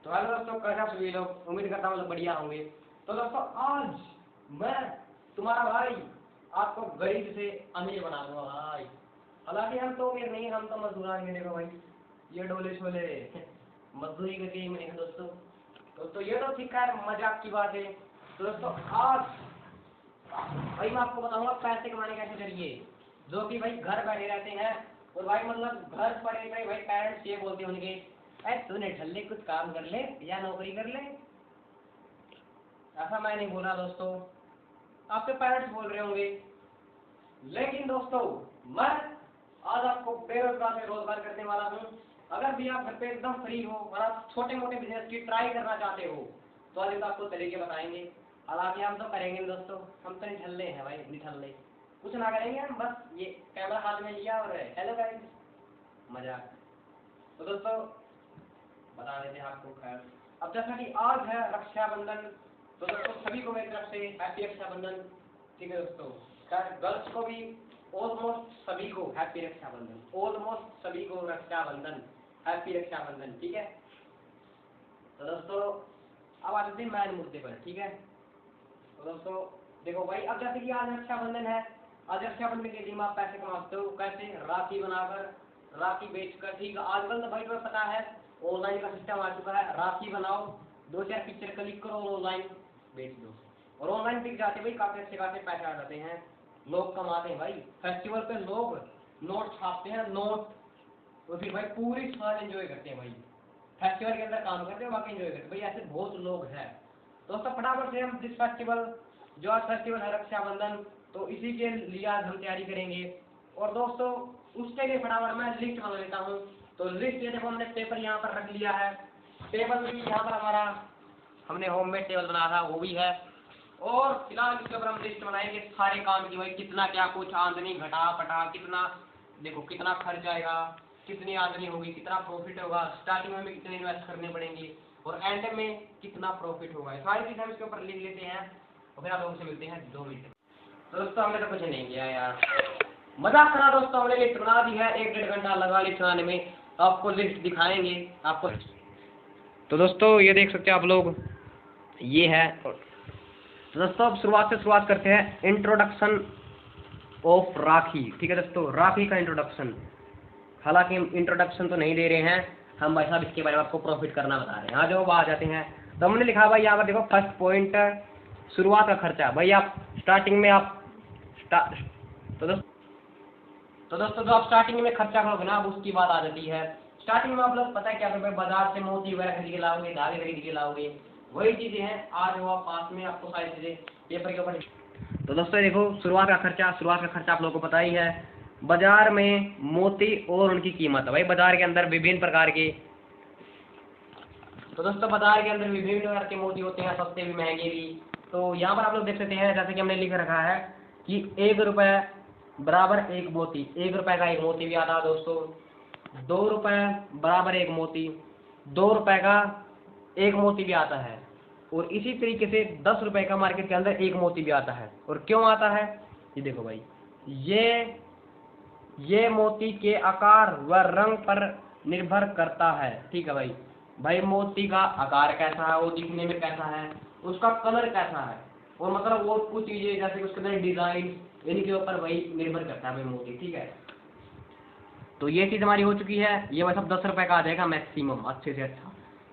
तो हेलो दोस्तों, कैसे आप सभी लोग? उम्मीद करता हूँ लोग बढ़िया होंगे। तो दोस्तों, आज मैं तुम्हारा भाई आपको गरीब से अमीर बना दूंगा भाई। हालांकि हम तो अमीर नहीं, हम तो मजदूर आदमी। देखो भाई, ये डोले शोले मजदूरी करके ही मिले हैं दोस्तों ये तो ठीक है, मजाक की बात है। तो दोस्तों, आज भाई मैं आपको बताऊंगा पैसे कमाने कैसे करिए, जो कि भाई घर बैठे रहते हैं। और भाई मतलब घर पड़े भाई पेरेंट्स ये बोलते हैं उनके, अरे तूने ढल्ले कुछ काम कर ले या नौकरी कर ले। ऐसा मैं नहीं बोल रहा दोस्तों, आपके पेरेंट्स बोल रहे होंगे। लेकिन दोस्तों, मैं आज आपको बेरोजगार से रोजगार करने वाला हूँ। अगर भी आप घर पे एकदम फ्री हो और आप छोटे मोटे बिजनेस की ट्राई करना चाहते हो तो आज हम आपको तरीके बताएंगे। हालांकि हम तो करेंगे दोस्तों, हम तो निठल्ले हैं भाई, निठल्ले कुछ ना करेंगे हम, बस ये कैमरा हाथ में लिया और हेलो गाइस, मजाक। तो दोस्तों बता देते हैं आपको। खैर, अब जैसा कि आज है रक्षाबंधन, तो दोस्तों सभी को मेरी तरफ से हैप्पी रक्षाबंधन। ठीक है दोस्तों, खैर गर्ल्स को भी ऑलमोस्ट सभी को हैप्पी रक्षाबंधन, ऑलमोस्ट सभी को रक्षाबंधन, हैप्पी रक्षाबंधन। ठीक है। तो दोस्तों अब आ जाते हैं मेन मुद्दे पर। ठीक है। तो दोस्तों देखो भाई, अब जैसे कि आज रक्षाबंधन है, आज रक्षाबंधन के दिन आप पैसे कमाते हो कैसे? राखी बनाकर, राखी बेचकर। ठीक है, आजकल तो भाई तुम्हें पता है ऑनलाइन का सिस्टम आ चुका है। राखी बनाओ, 2-4 पिक्चर क्लिक करो और ऑनलाइन बेच दो, और ऑनलाइन बिक जाते भाई, काफी अच्छे खासे पैसे आ जाते हैं, लोग कमाते हैं भाई। फेस्टिवल पे लोग नोट छापते हैं, नोट, तो फिर भाई पूरी साल एंजॉय करते हैं भाई। फेस्टिवल के अंदर काम करते हैं, बाकी एंजॉय करते हैं भाई। ऐसे बहुत लोग हैं दोस्तों। फटाफट से हम जिस फेस्टिवल, जो आज फेस्टिवल है रक्षाबंधन, तो इसी के लिए आज हम तैयारी करेंगे। और दोस्तों उसके लिए फटाफट मैं लिस्ट बना लेता हूँ। तो लिस्ट ये देखो, हमने पेपर यहाँ पर रख लिया है, टेबल भी यहाँ पर हमारा हमने होममेड टेबल बनाया था वो भी है। और फिलहाल इसके ऊपर हम लिस्ट बनाएंगे सारे काम की भाई, कितना क्या कुछ आमदनी घटा पटा, कितना देखो कितना खर्च आएगा, कितनी आमदनी होगी, कितना प्रॉफिट होगा, स्टार्टिंग में हमें कितने इन्वेस्ट करने पड़ेंगे और एंड में कितना प्रॉफिट होगा। सारी चीजें हम इसके ऊपर लिख लेते हैं और फिर आप लोगों से मिलते हैं 2 मिनट। तो दोस्तों हमने तो कुछ नहीं किया यार, मजाक करा दोस्तों, हमने लिस्ट बना दी है, 1-1.5 घंटा लगा लिस्ट बनाने में। आपको लिस्ट दिखाएंगे आपको। तो दोस्तों ये देख सकते हैं आप लोग, ये है। तो दोस्तों अब शुरुआत करते हैं, इंट्रोडक्शन ऑफ राखी। ठीक है दोस्तों, राखी का इंट्रोडक्शन। हालांकि हम इंट्रोडक्शन तो नहीं दे रहे हैं, हम भाई साहब इसके बारे में आपको प्रॉफिट करना बता रहे हैं। हाँ जो आ जाते हैं, तो हमने लिखा भाई यहाँ पर देखो, फर्स्ट पॉइंट शुरुआत का खर्चा। भाई आप स्टार्टिंग में आप तो दोस्तों जो आप स्टार्टिंग में खर्चा करोगे ना, अब उसकी बात आ जाती है। स्टार्टिंग में आप लोग पता है क्या करोगे, बाजार से मोती वगैरह खरीद के लाओगे, धागे खरीद के लाओगे, वही चीजें हैं। आज वो आप पास में आपको सारी चीजें पेपर के ऊपर। तो दोस्तों देखो, शुरुआत का खर्चा आप लोगों को पता ही है। बाजार में मोती और उनकी कीमत। भाई बाजार के अंदर विभिन्न प्रकार के, तो दोस्तों बाजार के अंदर विभिन्न प्रकार के मोती होते हैं, सस्ते भी महंगे भी। तो यहाँ पर आप लोग देख सकते हैं, जैसे कि हमने लिख रखा है कि 1 रुपये बराबर 1 मोती, 1 रुपये का 1 मोती भी आता है दोस्तों। 2 रुपये बराबर 1 मोती, 2 रुपये का 1 मोती भी आता है। और इसी तरीके से 10 रुपये का मार्केट के अंदर 1 मोती भी आता है। और क्यों आता है, ये देखो भाई, ये मोती के आकार व रंग पर निर्भर करता है। ठीक है भाई, भाई मोती का आकार कैसा है, वो दिखने में कैसा है, उसका कलर कैसा है, और मतलब वो कुछ चीजें जैसे कि उसके अंदर डिजाइन, इनके ऊपर वही निर्भर करता है भाई मोती। ठीक है, तो ये चीज हमारी हो चुकी है। ये भाई साहब 10 रुपये का आ जाएगा मैक्सिमम, अच्छे से अच्छा।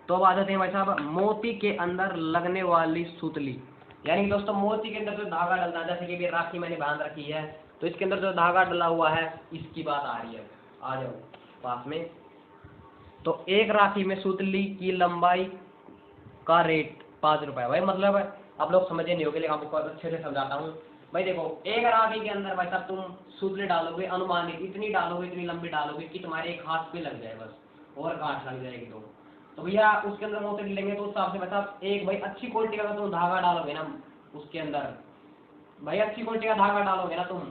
तो अब आ जाते हैं भाई साहब मोती के अंदर लगने वाली सुतली। यानी कि दोस्तों मोती के अंदर जो धागा डलता है, जैसे कि अभी राखी मैंने बांध रखी है, तो इसके अंदर जो धागा डला हुआ है, इसकी बात आ रही है। आ जाओ पास में। तो एक राखी में सुतली की लंबाई का रेट 5 रुपये। भाई मतलब आप लोग समझे नहीं होगे, लेकिन आपको अच्छे से समझाता हूँ। भाई देखो, एक राखी के अंदर भाई साहब तुम सुतली डालोगे, अनुमानित इतनी डालोगे, इतनी लंबी डालोगे कि तुम्हारे एक हाथ पे लग जाए बस, और गांठ लग जाएगी। तो भैया उसके अंदर मोती लेंगे तो उस हिसाब से भाई साहब एक भाई अच्छी क्वालिटी का तुम धागा डालोगे ना उसके अंदर, भाई अच्छी क्वालिटी का धागा डालोगे ना तुम,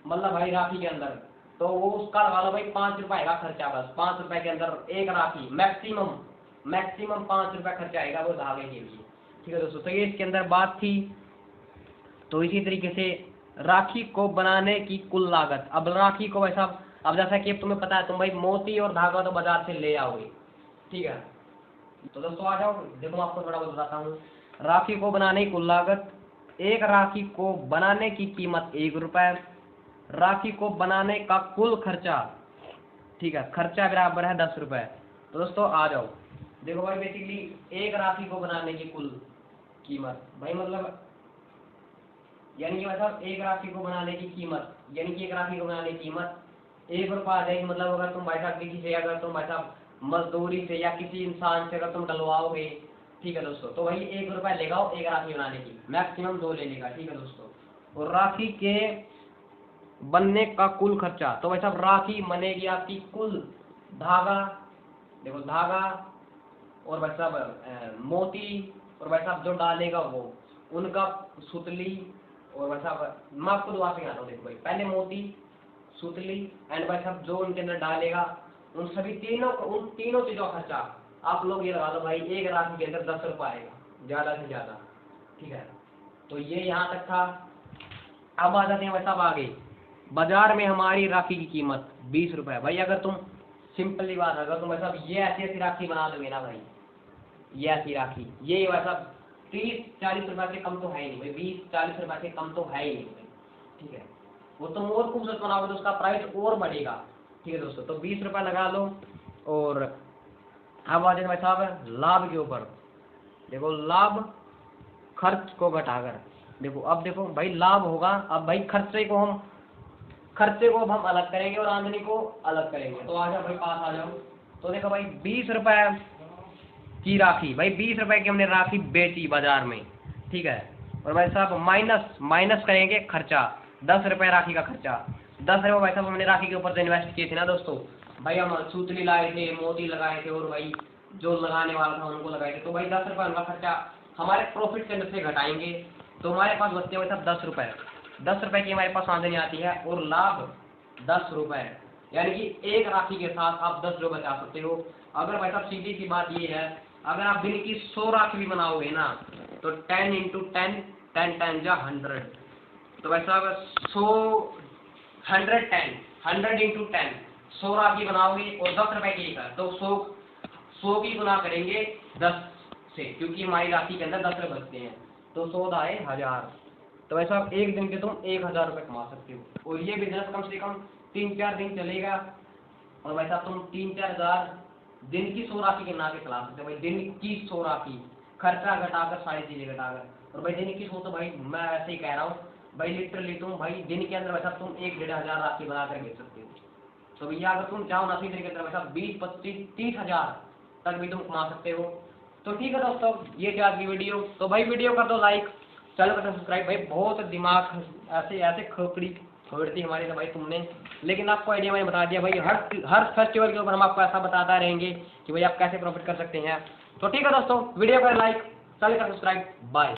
मतलब भाई राखी के अंदर, तो वो उसका लगा लो भाई 5 रुपये का खर्चा, बस 5 रुपये के अंदर एक राखी, मैक्सिमम 5 रुपये खर्चा आएगा वो धागे के लिए। ठीक है दोस्तों, तो ये इसके अंदर बात थी। तो इसी तरीके से राखी को बनाने की कुल लागत। अब राखी को भाई साहब, अब जैसा कि तुम्हें पता है, तुम भाई मोती और धागा तो बाजार से ले आओगे, ठीक है, तो दोस्तों आ जाओ, देखो मैं आपको थोड़ा बहुत बताता हूँ। राखी को बनाने की कुल लागत, एक राखी को बनाने की कीमत 1 रुपए, राखी को बनाने का कुल खर्चा, ठीक है, खर्चा बराबर है 10 रुपए। तो दोस्तों आ जाओ, देखो भाई बेसिकली एक राखी को बनाने की कुल कीमत, भाई मतलब यानी कि मतलब एक राखी को बनाने की कीमत, यानी कि एक राखी को बनाने की कीमत 1 रुपया आ जाएगी। मतलब अगर तुम भाई साहब किसी से, अगर तुम भाई साहब मजदूरी से या किसी इंसान से अगर तुम डलवाओगे, ठीक है दोस्तों, तो वही 1 रुपया लेगा एक राखी बनाने की, मैक्सिमम 2 ले लेगा, ठीक है दोस्तों। और राखी के बनने का कुल खर्चा, तो भाई साहब राखी बनेगी आपकी कुल धागा, देखो धागा, और भाई साहब मोती, और भाई साहब जो डालेगा वो उनका सुतली, और भाई साहब मैं आपको दुआ से आता हूँ, देखो भाई पहले मोती, सुतली एंड भाई साहब जो उनके अंदर डालेगा, उन सभी तीनों, उन तीनों चीजों का खर्चा आप लोग ये लगा लो भाई, एक राखी के अंदर 10 रुपये आएगा, ज्यादा से ज्यादा, ठीक है। तो ये यहाँ तक था। अब आ जाते हैं भाई साहब आगे। बाजार में हमारी राखी की कीमत 20 रुपए। भाई अगर तुम, सिंपली बात, अगर तुम भाई साहब ये ऐसी ऐसी राखी बना दोगे ना भाई, ये ऐसी राखी, ये भाई साहब 30-40 रुपए से कम तो है ही नहीं भाई, 20-40 रुपए से कम तो है ही नहीं भाई, ठीक है। वो तुम और खूबसूरत बनाओगे तो उसका प्राइस और बढ़ेगा, ठीक है दोस्तों। तो 20 रुपए लगा लो। और अब आ जाए भाई साहब लाभ के ऊपर। देखो लाभ खर्च को घटाकर, देखो अब देखो भाई लाभ होगा, अब भाई खर्चे को अब हम अलग करेंगे और आमदनी को अलग करेंगे। तो आ जाओ भाई पास आ जाओ। तो देखो भाई 20 रुपए की राखी, भाई 20 रुपए की हमने राखी बेची बाजार में, ठीक है। और भाई साहब माइनस करेंगे खर्चा, 10 रुपए राखी का खर्चा, 10 रुपए भाई साहब हमने राखी के ऊपर से इन्वेस्ट किए थे ना दोस्तों, भाई हम सूतली लाए थे, मोती लगाए थे, और भाई जो लगाने वाला था उनको लगाए थे, तो भाई 10 रुपए उनका खर्चा हमारे प्रॉफिट के अंदर से घटाएंगे, तो हमारे पास बचते हैं भाई साहब 10 रुपए। 10 रुपए की हमारे पास आमदनी आती है, और लाभ 10 रुपए, यानी कि एक राखी के साथ आप 10 रुपए बचा सकते हो। अगर भाई साहब सीधी सी बात ये है, अगर आप दिन की 100 राखी भी बनाओगे ना, तो 10 इंटू 10, 10 जा 100, तो भाई साहब 100 इंटू 10, 100 राखी बनाओगे और 10 रुपए की है, तो 100 की गुना करेंगे 10 से, क्योंकि हमारी राशि के अंदर 10 रुपए बचते हैं, तो 100 आए 1000। तो वैसे आप एक दिन के तुम 1000 रुपए कमा सकते हो, और ये बिजनेस कम से कम 3-4 दिन चलेगा। और वैसा तुम 3-4 हजार दिन की 100 राशि के ना के चला सकते हो भाई, दिन की 100 राशि, खर्चा घटाकर, सारी चीजें घटाकर। और भाई दिन की 100 तो भाई मैं ऐसे ही कह रहा हूँ भाई, लिटरली तुम भाई दिन के अंदर वैसा तुम 1-1.5 हजार राशि बनाकर बेच सकते हो। तो भैया अगर तुम चाहो ना, दिन के अंदर वैसा 20-25-30 हजार तक भी तुम कमा सकते हो। तो ठीक है दोस्तों, ये थी आज की वीडियो। तो भाई वीडियो कर दो लाइक, चैनल कर दो सब्सक्राइब। भाई बहुत दिमाग ऐसे ऐसे खोपड़ी फोड़ती हमारी तो भाई तुमने, लेकिन आपको आइडिया मैंने बता दिया भाई, हर फेस्टिवल के ऊपर हम आपको ऐसा बताता रहेंगे कि भाई आप कैसे प्रॉफिट कर सकते हैं। तो ठीक है दोस्तों, वीडियो कर लाइक, चैनल कर सब्सक्राइब, बाय।